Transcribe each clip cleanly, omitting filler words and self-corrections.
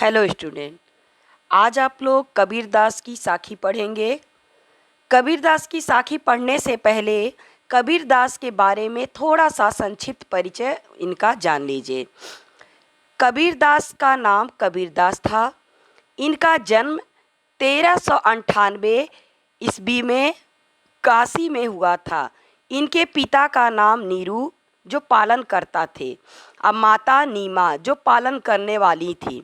Hello student, आज आप लोग कबीरदास की साखी पढ़ेंगे। कबीरदास की साखी पढ़ने से पहले कबीरदास के बारे में थोड़ा सा संक्षिप्त परिचय इनका जान लीजिए। कबीरदास का नाम कबीरदास था। इनका जन्म 1398 ईस्वी में काशी में हुआ था। इनके पिता का नाम नीरू जो पालन करता थे, अब माता नीमा जो पालन करने वाली थी,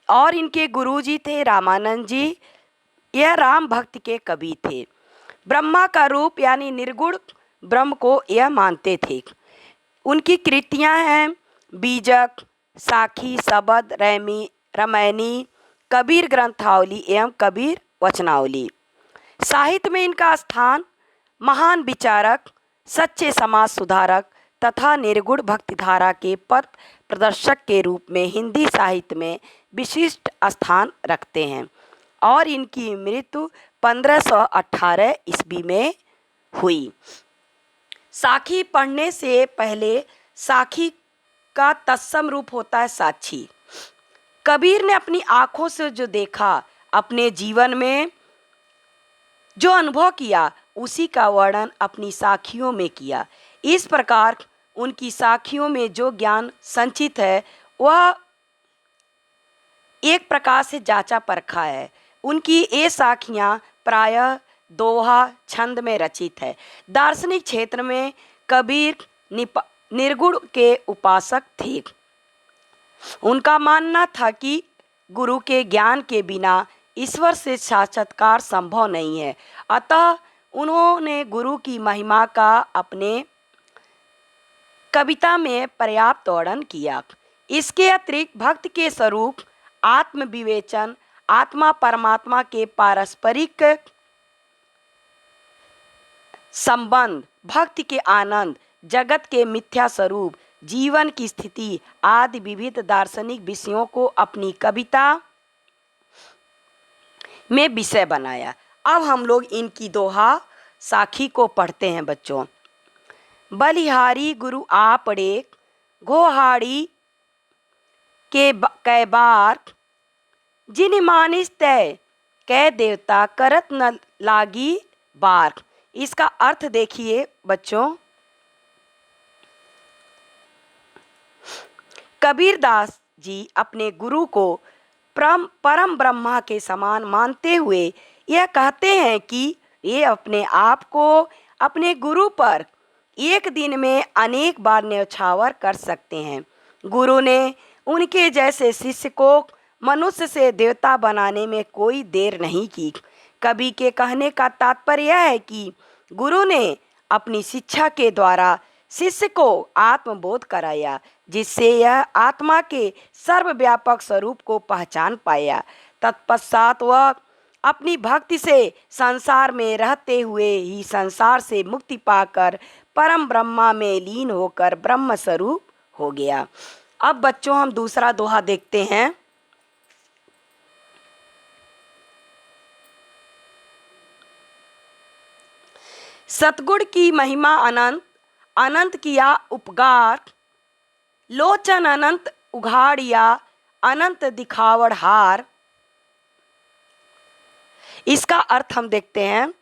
और इनके गुरुजी थे रामानंद जी। यह राम भक्त के कवि थे। ब्रह्मा का रूप यानी निर्गुण ब्रह्म को यह मानते थे। उनकी कृतियां हैं बीजक, साखी, सबद, रामायणी, कबीर ग्रंथावली एवं कबीर वचनावली। साहित्य में इनका स्थान महान विचारक, सच्चे समाज सुधारक तथा निर्गुण भक्तिधारा के पथ प्रदर्शक के रूप में हिंदी साहित्य में विशिष्ट स्थान रखते हैं और इनकी मृत्यु 1518 ईस्वी में हुई। साखी पढ़ने से पहले साखी का तत्सम रूप होता है साक्षी। कबीर ने अपनी आंखों से जो देखा, अपने जीवन में जो अनुभव किया, उसी का वर्णन अपनी साखियों में किया। इस प्रकार उनकी साखियों में जो ज्ञान संचित है वह एक प्रकार से जांचा परखा है। उनकी ये साखियाँ प्रायः दोहा छंद में रचित है। दार्शनिक क्षेत्र में कबीर निर्गुण के उपासक थे। उनका मानना था कि गुरु के ज्ञान के बिना ईश्वर से साक्षात्कार संभव नहीं है। अतः उन्होंने गुरु की महिमा का अपने कविता में पर्याप्त वर्णन किया। इसके अतिरिक्त भक्त के स्वरूप, आत्मविवेचन, आत्मा परमात्मा के पारस्परिक संबंध, भक्ति के आनंद, जगत के मिथ्या स्वरूप, जीवन की स्थिति आदि विविध दार्शनिक विषयों को अपनी कविता में विषय बनाया। अब हम लोग इनकी दोहा साखी को पढ़ते हैं बच्चों। बलिहारी गुरु आपड़े घोहाड़ी के कैबार, जिन मानिस तय कै देवता करत न लागी बार। इसका अर्थ देखिए बच्चों। कबीरदास जी अपने गुरु को परम ब्रह्मा के समान मानते हुए यह कहते हैं कि ये अपने आप को अपने गुरु पर एक दिन में अनेक बार न्यौछावर कर सकते हैं। गुरु ने उनके जैसे शिष्य को मनुष्य से देवता बनाने में कोई देर नहीं की। कवि के कहने का तात्पर्य यह है कि गुरु ने अपनी शिक्षा के द्वारा शिष्य को आत्मबोध कराया, जिससे यह आत्मा के सर्वव्यापक स्वरूप को पहचान पाया। तत्पश्चात वह अपनी भक्ति से संसार में रहते हुए ही संसार से मुक्ति पाकर परम ब्रह्मा में लीन होकर ब्रह्म स्वरूप हो गया। अब बच्चों हम दूसरा दोहा देखते हैं। सतगुण की महिमा अनंत, अनंत किया उपकार, लोचन अनंत उघाड़िया, अनंत दिखावड़ हार। इसका अर्थ हम देखते हैं।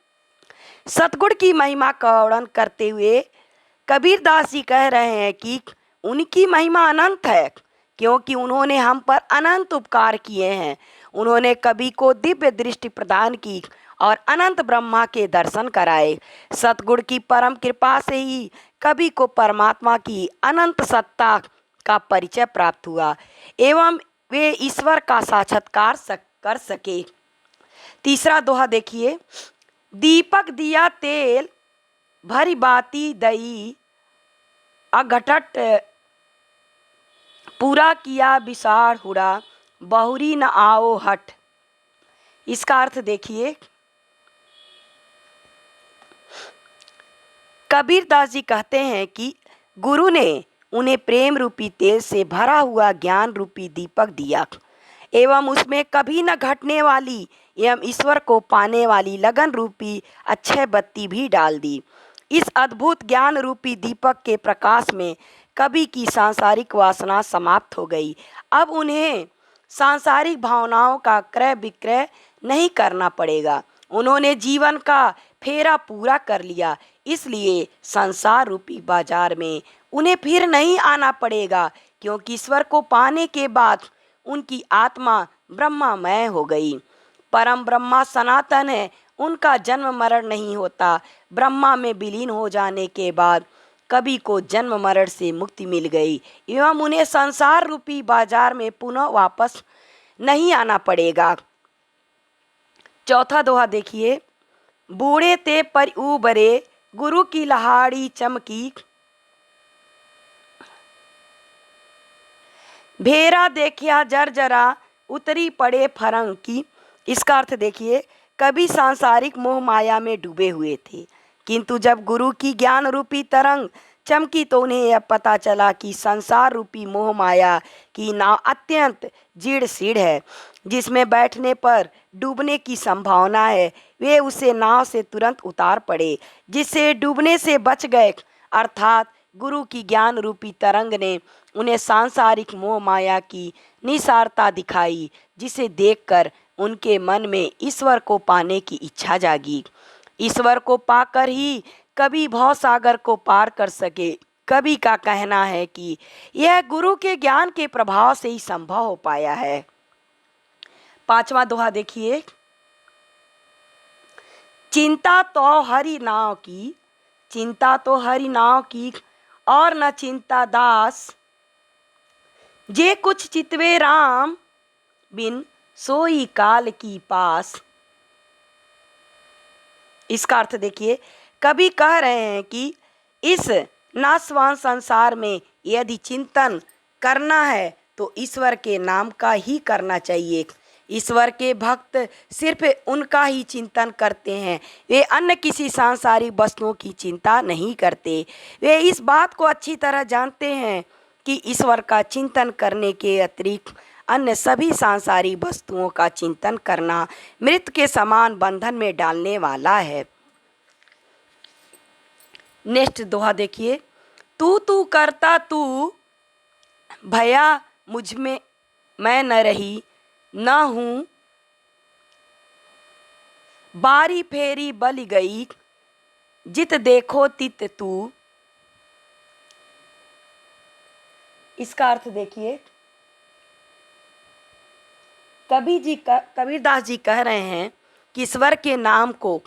सतगुण की महिमा का वर्णन करते हुए कबीरदास जी कह रहे हैं कि उनकी महिमा अनंत है, क्योंकि उन्होंने हम पर अनंत उपकार किए हैं। उन्होंने कवि को दिव्य दृष्टि प्रदान की और अनंत ब्रह्मा के दर्शन कराए। सतगुण की परम कृपा से ही कवि को परमात्मा की अनंत सत्ता का परिचय प्राप्त हुआ एवं वे ईश्वर का साक्षात्कार कर सके। तीसरा दोहा देखिए। दीपक दिया तेल भरी बाती दई, अघटट पूरा किया विसार हुड़ा, बहुरी न आओ हट। इसका अर्थ देखिए। कबीरदास जी कहते हैं कि गुरु ने उन्हें प्रेम रूपी तेल से भरा हुआ ज्ञान रूपी दीपक दिया एवं उसमें कभी न घटने वाली एवं ईश्वर को पाने वाली लगन रूपी अक्षय बत्ती भी डाल दी। इस अद्भुत ज्ञान रूपी दीपक के प्रकाश में कवि की सांसारिक वासना समाप्त हो गई। अब उन्हें सांसारिक भावनाओं का क्रय विक्रय नहीं करना पड़ेगा। उन्होंने जीवन का फेरा पूरा कर लिया, इसलिए संसार रूपी बाजार में उन्हें फिर नहीं आना पड़ेगा, क्योंकि ईश्वर को पाने के बाद उनकी आत्मा ब्रह्मामय हो गई। परम ब्रह्मा सनातन है, उनका जन्म मरण नहीं होता। ब्रह्मा में विलीन हो जाने के बाद कवि को जन्म मरण से मुक्ति मिल गई एवं उन्हें संसार रूपी बाजार में पुनः वापस नहीं आना पड़ेगा। चौथा दोहा देखिए। बूढ़े ते पर उबरे, गुरु की लहाड़ी चमकी, भेरा देखिया जर्जरा, उतरी पड़े फरंग की। इसका अर्थ देखिए, कभी सांसारिक मोह माया में डूबे हुए थे, किंतु जब गुरु की ज्ञान रूपी तरंग चमकी तो उन्हें यह पता चला कि संसार रूपी मोह माया की नाव अत्यंत जीर्ण शीर्ण है, जिसमें बैठने पर डूबने की संभावना है। वे उसे नाव से तुरंत उतार पड़े, जिससे डूबने से बच गए। अर्थात गुरु की ज्ञान रूपी तरंग ने उन्हें सांसारिक मोह माया की निसारता दिखाई, जिसे देखकर उनके मन में ईश्वर को पाने की इच्छा जागी। ईश्वर को पाकर ही कभी भव सागर को पार कर सके। कवि का कहना है कि यह गुरु के ज्ञान के प्रभाव से ही संभव हो पाया है। पांचवा दोहा देखिए। चिंता तो हरि नाव की, चिंता तो हरि नाव की, और न चिंता दास, जे कुछ चितवे राम, बिन सोई काल की पास। इसका अर्थ देखिए, कवि कह रहे हैं कि इस नाशवान संसार में यदि चिंतन करना है तो ईश्वर के नाम का ही करना चाहिए। ईश्वर के भक्त सिर्फ उनका ही चिंतन करते हैं, वे अन्य किसी सांसारिक वस्तुओं की चिंता नहीं करते। वे इस बात को अच्छी तरह जानते हैं कि ईश्वर का चिंतन करने के अतिरिक्त अन्य सभी सांसारिक वस्तुओं का चिंतन करना मृत्यु के समान बंधन में डालने वाला है। नेक्स्ट दोहा देखिए। तू तू करता तू, भया मुझ में मैं न रही, न हूँ बारी फेरी बल गई, जित देखो तित तू। इसका अर्थ देखिए, कबीरदास जी कह रहे हैं कि ईश्वर के नाम को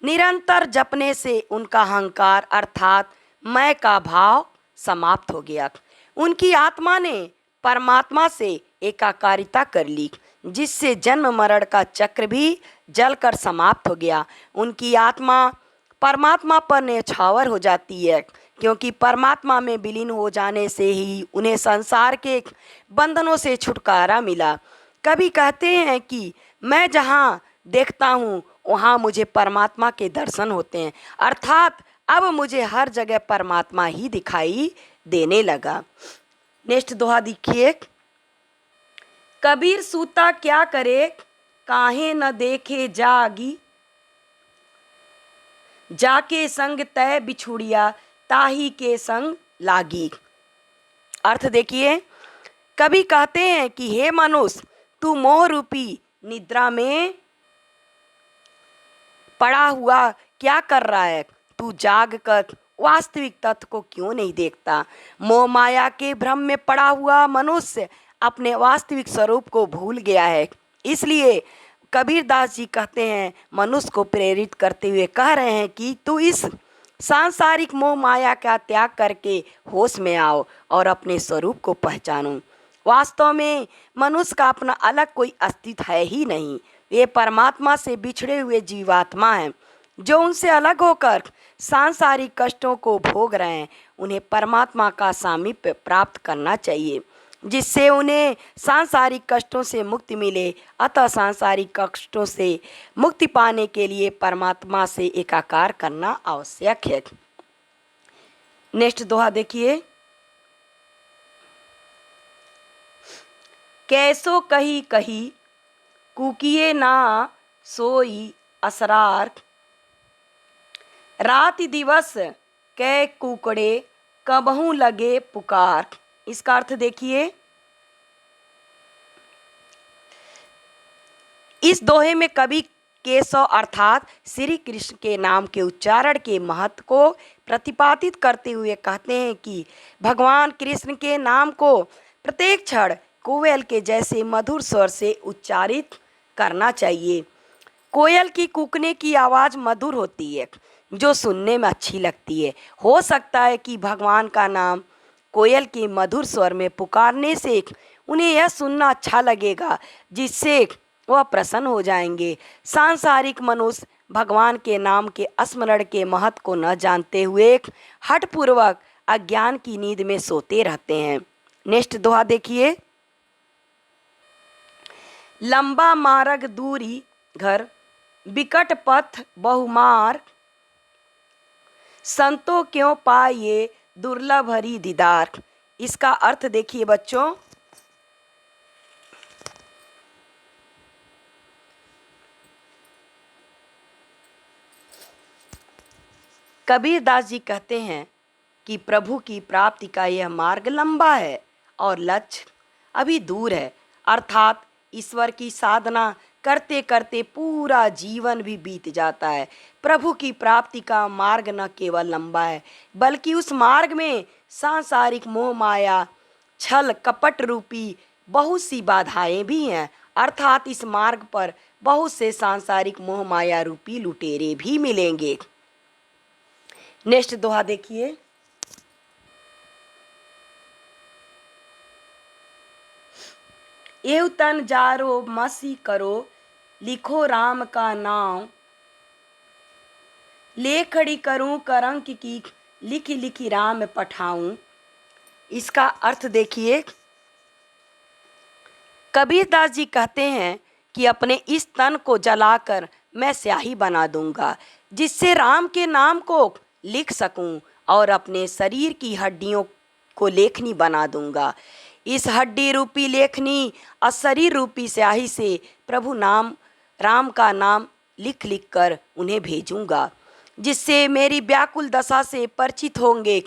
निरंतर जपने से उनका अहंकार अर्थात मैं का भाव समाप्त हो गया। उनकी आत्मा ने परमात्मा से एकाकारिता कर ली, जिससे जन्म मरण का चक्र भी जलकर समाप्त हो गया। उनकी आत्मा परमात्मा पर न्यौछावर हो जाती है, क्योंकि परमात्मा में विलीन हो जाने से ही उन्हें संसार के बंधनों से छुटकारा मिला। कभी कहते हैं कि मैं जहाँ देखता हूँ वहाँ मुझे परमात्मा के दर्शन होते हैं, अर्थात अब मुझे हर जगह परमात्मा ही दिखाई देने लगा। नेक्स्ट दोहा देखिए। कबीर सूता क्या करे, काहे न देखे जागी, जाके संग तय बिछुड़िया, ताही के संग लागी। अर्थ देखिए, कवि कहते हैं कि हे मनुष्य, तू मोह रूपी निद्रा में पड़ा हुआ क्या कर रहा है? तू जाग कर वास्तविक तत्व को क्यों नहीं देखता? मोह माया के भ्रम में पड़ा हुआ मनुष्य अपने वास्तविक स्वरूप को भूल गया है। इसलिए कबीरदास जी कहते हैं, मनुष्य को प्रेरित करते हुए कह रहे हैं कि तू इस सांसारिक मोह माया का त्याग करके होश में आओ और अपने स्वरूप को पहचानो। वास्तव में मनुष्य का अपना अलग कोई अस्तित्व है ही नहीं। वे परमात्मा से बिछड़े हुए जीवात्मा हैं, जो उनसे अलग होकर सांसारिक कष्टों को भोग रहे हैं। उन्हें परमात्मा का सामीप्य प्राप्त करना चाहिए, जिससे उन्हें सांसारिक कष्टों से मुक्ति मिले। अतः सांसारिक कष्टों से मुक्ति पाने के लिए परमात्मा से एकाकार करना आवश्यक है। नेक्स्ट दोहा देखिए। कैसो कही कही, कुकिए ना सोई असरार, रात दिवस कै कुकड़े, कबहू लगे पुकार। इसका अर्थ देखिए, इस दोहे में कवि केशव अर्थात श्री कृष्ण के नाम के उच्चारण के महत्व को प्रतिपादित करते हुए कहते हैं कि भगवान कृष्ण के नाम को प्रत्येक क्षण कोयल के जैसे मधुर स्वर से उच्चारित करना चाहिए। कोयल की कूकने की आवाज़ मधुर होती है, जो सुनने में अच्छी लगती है। हो सकता है कि भगवान का नाम कोयल के मधुर स्वर में पुकारने से उन्हें यह सुनना अच्छा लगेगा, जिससे वह प्रसन्न हो जाएंगे। सांसारिक मनुष्य भगवान के नाम के स्मरण के महत्व को न जानते हुए हठपूर्वक अज्ञान की नींद में सोते रहते हैं। नेक्स्ट दोहा देखिए। लंबा मार्ग दूरी घर, बिकट पथ बहुमार, संतों क्यों पाए दुर्लभ हरि दीदार। इसका अर्थ देखिए बच्चों। कबीरदास जी कहते हैं कि प्रभु की प्राप्ति का यह मार्ग लंबा है और लक्ष्य अभी दूर है, अर्थात ईश्वर की साधना करते करते पूरा जीवन भी बीत जाता है। प्रभु की प्राप्ति का मार्ग न केवल लंबा है, बल्कि उस मार्ग में सांसारिक मोह माया छल कपट रूपी बहुत सी बाधाएं भी हैं, अर्थात इस मार्ग पर बहुत से सांसारिक मोह माया रूपी लुटेरे भी मिलेंगे। नेक्स्ट दोहा देखिए। एव तन जारो मसी करो, लिखो राम का नाम, लेखड़ी करूं करंक की, लिखी लिखी राम पठाऊं। इसका अर्थ देखिए। कबीरदास जी कहते हैं कि अपने इस तन को जलाकर मैं स्याही बना दूंगा, जिससे राम के नाम को लिख सकूं और अपने शरीर की हड्डियों को लेखनी बना दूंगा। इस हड्डी रूपी लेखनी और शरीर रूपी स्याही से प्रभु नाम राम का नाम लिख लिख कर उन्हें भेजूंगा, जिससे मेरी व्याकुल दशा से परिचित होंगे।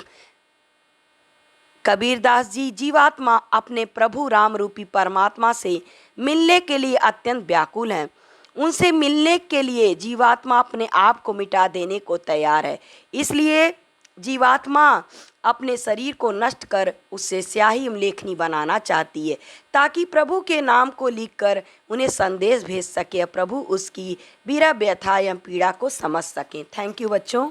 कबीरदास जी जीवात्मा अपने प्रभु राम रूपी परमात्मा से मिलने के लिए अत्यंत व्याकुल हैं। उनसे मिलने के लिए जीवात्मा अपने आप को मिटा देने को तैयार है। इसलिए जीवात्मा अपने शरीर को नष्ट कर उससे स्याही लेखनी बनाना चाहती है, ताकि प्रभु के नाम को लिखकर उन्हें संदेश भेज सके, प्रभु उसकी वीरा व्यथा एवं पीड़ा को समझ सकें। थैंक यू बच्चों।